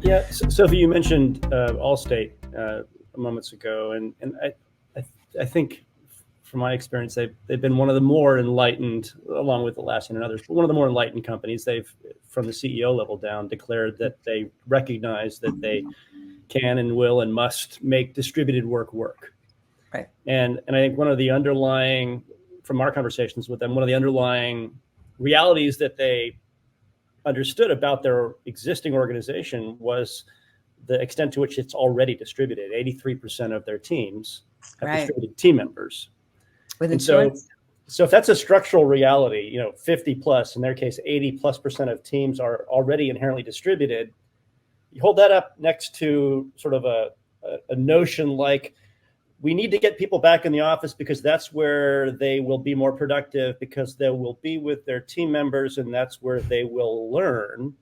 Yeah, Sophie, you mentioned Allstate moments ago, and I think from my experience, they've been one of the more enlightened, along with Atlassian and others, but one of the more enlightened companies. They've, from the CEO level down, declared that they recognize that they can and will and must make distributed work work. Right. And I think one of the underlying, from our conversations with them, one of the underlying realities that they understood about their existing organization was the extent to which it's already distributed. 83% of their teams have distributed team members. With insurance. So if that's a structural reality, 50 plus, in their case, 80+% of teams are already inherently distributed. You hold that up next to sort of a notion like, we need to get people back in the office because that's where they will be more productive, because they will be with their team members and that's where they will learn.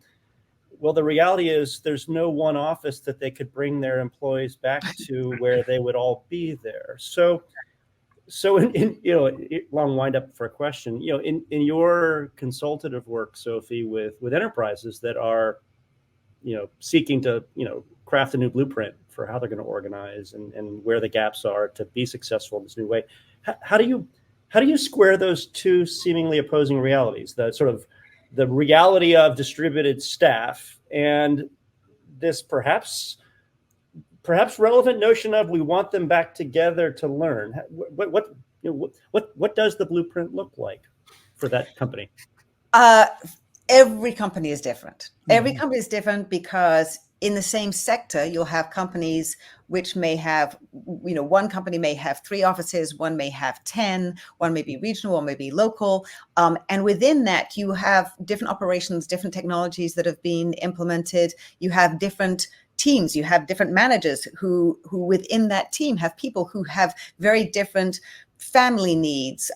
Well, the reality is there's no one office that they could bring their employees back to where they would all be there. So in long wind up for a question, in your consultative work, Sophie, with enterprises that are, seeking to, craft a new blueprint for how they're going to organize and where the gaps are to be successful in this new way. How do you square those two seemingly opposing realities? The sort of the reality of distributed staff and this perhaps relevant notion of we want them back together to learn. What does the blueprint look like for that company? Every company is different. Every company is different because in the same sector, you'll have companies which may have, one company may have 3 offices, one may have 10, one may be regional, one may be local. And within that, you have different operations, different technologies that have been implemented. You have different teams, you have different managers who within that team have people who have very different family needs,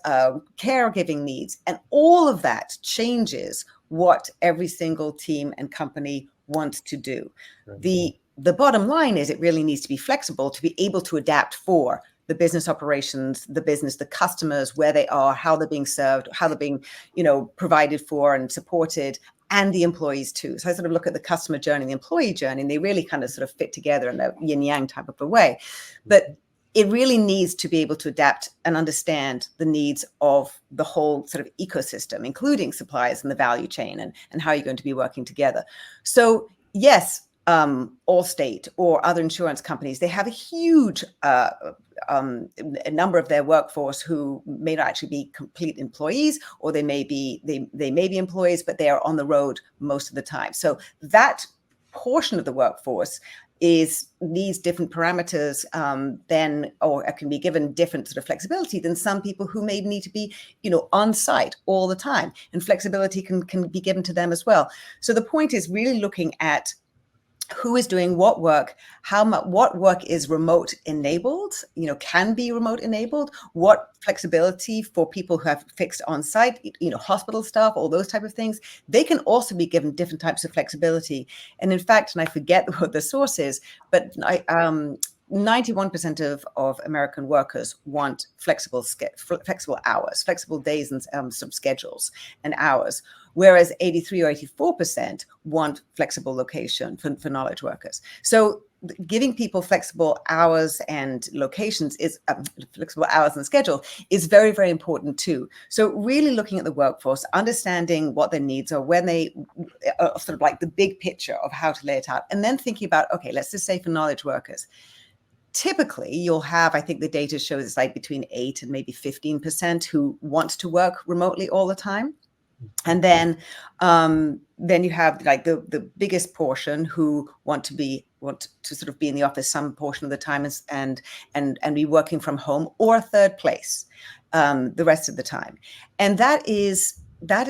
caregiving needs, and all of that changes what every single team and company wants to do. Right. The bottom line is it really needs to be flexible to be able to adapt for the business operations, the business, the customers, where they are, how they're being served, how they're being, provided for and supported, and the employees too. So I sort of look at the customer journey, the employee journey, and they really kind of sort of fit together in a yin yang type of a way. But it really needs to be able to adapt and understand the needs of the whole sort of ecosystem, including suppliers and the value chain and how you're going to be working together. So yes, Allstate or other insurance companies, they have a huge a number of their workforce who may not actually be complete employees, or they may be employees, but they are on the road most of the time. So that portion of the workforce needs different parameters or can be given different sort of flexibility than some people who may need to be, on site all the time, and flexibility can be given to them as well. So the point is really looking at who is doing what work, what work is remote enabled, can be remote enabled, what flexibility for people who have fixed on site, hospital staff, all those type of things. They can also be given different types of flexibility. And in fact, and I forget what the source is, but 91% of American workers want flexible hours, flexible days and sort of schedules and hours, whereas 83 or 84% want flexible location for knowledge workers. So giving people flexible hours and locations flexible hours and schedule is very, very important too. So really looking at the workforce, understanding what their needs are, when they are sort of like the big picture of how to lay it out, and then thinking about, okay, let's just say for knowledge workers, typically you'll have, I think the data shows it's like between 8 and maybe 15% who want to work remotely all the time. And then you have like the biggest portion who want to sort of be in the office some portion of the time and be working from home or a third place the rest of the time. And that is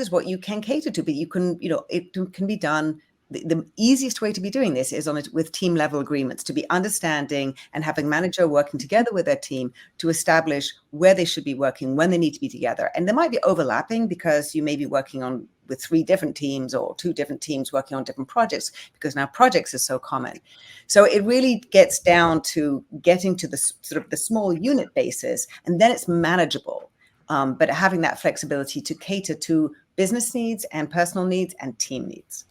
what you can cater to, but you can, it can be done. The easiest way to be doing this is with team level agreements, to be understanding and having manager working together with their team to establish where they should be working, when they need to be together. And there might be overlapping because you may be working with 3 different teams or 2 different teams working on different projects, because now projects are so common. So it really gets down to getting to the sort of the small unit basis, and then it's manageable. But having that flexibility to cater to business needs and personal needs and team needs.